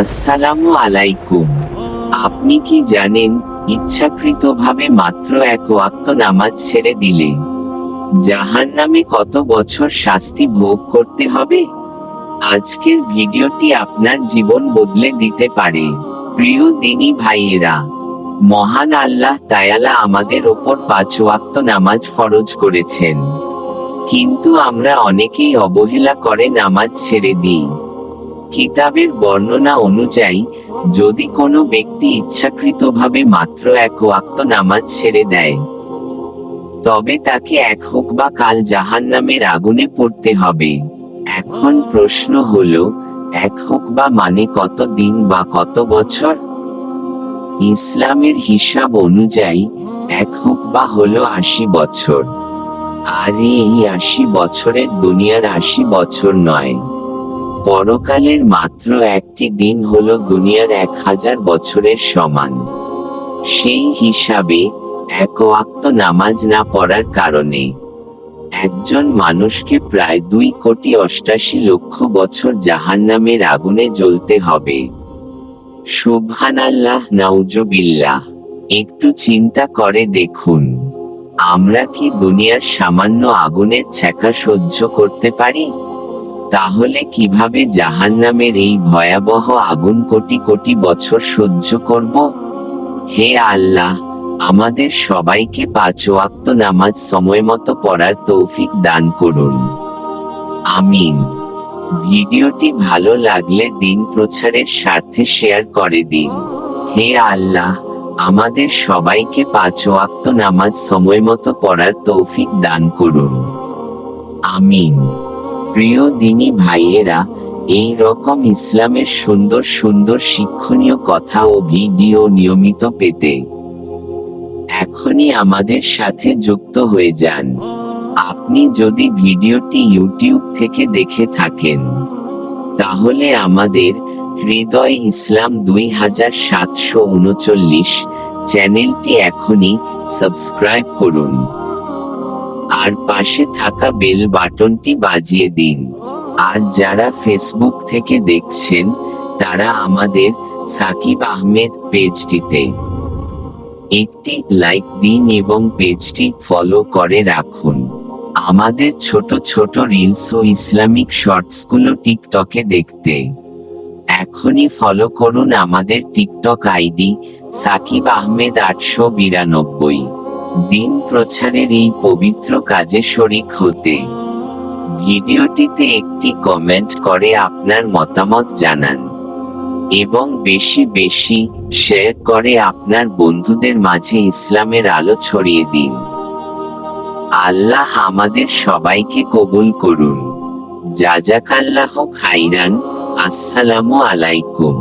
আসসালামু আলাইকুম। আপনি কি জানেন, ইচ্ছাকৃতভাবে মাত্র এক ওয়াক্ত নামাজ ছেড়ে দিলে জাহান্নামে কত বছর শাস্তি ভোগ করতে হবে? আজকের ভিডিওটি আপনার জীবন বদলে দিতে পারে। প্রিয় দিনী ভাইয়েরা, মহান আল্লাহ তাআলা আমাদের ওপর 5 ওয়াক্ত নামাজ ফরজ করেছেন, কিন্তু আমরা অনেকেই অবহেলা করে নামাজ ছেড়ে দিই। কিতাবের বর্ণনা অনুযায়ী, যদি কোনো ব্যক্তি ইচ্ছাকৃতভাবে মাত্র এক ওয়াক্ত নামাজ ছেড়ে দেয়, তবে তাকে এক হোক বা কাল জাহান্নামের আগুনে পড়তে হবে। এখন প্রশ্ন হলো, এক হোক বা মানে কত দিন বা কত বছর? ইসলামের হিসাব অনুযায়ী এক হোক বা হলো 80 বছর। আর এই 80 বছরের দুনিয়ার 80 বছর নয়, পরকালের মাত্র একটি দিন হলো দুনিয়ার 1000 বছরের সমান। সেই হিসাবে এক ওয়াক্ত নামাজ না পড়ার কারণে একজন মানুষকে প্রায় 2,88,00,000 বছর জাহান্নামের আগুনে জ্বলতে হবে। সুবহানাল্লাহ, নাউজুবিল্লাহ। একটু চিন্তা করে দেখুন, আমরা কি দুনিয়ার সামান্য আগুনের ছ্যাঁকা সহ্য করতে পারি? তাহলে কিভাবে জাহান্নামের এই ভয়াবহ আগুন কোটি কোটি বছর সহ্য করব? হে আল্লাহ, আমাদের সবাইকে 5 ওয়াক্ত নামাজ সময়মতো পড়ার তৌফিক দান করুন। আমিন। ভিডিওটি ভালো লাগলে দিন প্রচারের স্বার্থে শেয়ার করে দিন। হে আল্লাহ, আমাদের সবাইকে 5 ওয়াক্ত নামাজ সময়মতো পড়ার তৌফিক দান করুন। আমিন। প্রিয় দিনী ভাইয়েরা, এই রকম ইসলামের সুন্দর সুন্দর শিক্ষণীয় কথা ও ভিডিও নিয়মিত পেতে এখনই আমাদের সাথে যুক্ত হয়ে যান। আপনি যদি ভিডিওটি ইউটিউব থেকে দেখে থাকেন, তাহলে আমাদের হৃদয় ইসলাম 2739 চ্যানেলটি এখনই সাবস্ক্রাইব করুন, আর পাশে থাকা বেল বাটনটি বাজিয়ে দিন। আর যারা ফেসবুক থেকে দেখছেন, তারা আমাদের সাকিব আহমেদ পেজটিতে একটি লাইক দিন এবং পেজটি ফলো করে রাখুন। আমাদের ছোট ছোট রিলস ও ইসলামিক শর্টসগুলো টিকটকে দেখতে এখনই ফলো করুন আমাদের টিকটক আইডি সাকিব আহমেদ 892। দিন প্রচারের এই পবিত্র কাজে শরীক হতে ভিডিওটিতে একটি কমেন্ট করে আপনার মতামত জানান, এবং বেশি বেশি শেয়ার করে আপনার বন্ধুদের মাঝে ইসলামের আলো ছড়িয়ে দিন। আল্লাহ আমাদের সবাইকে কবুল করুন। জাযাকাল্লাহু খাইরান। আসসালামু আলাইকুম।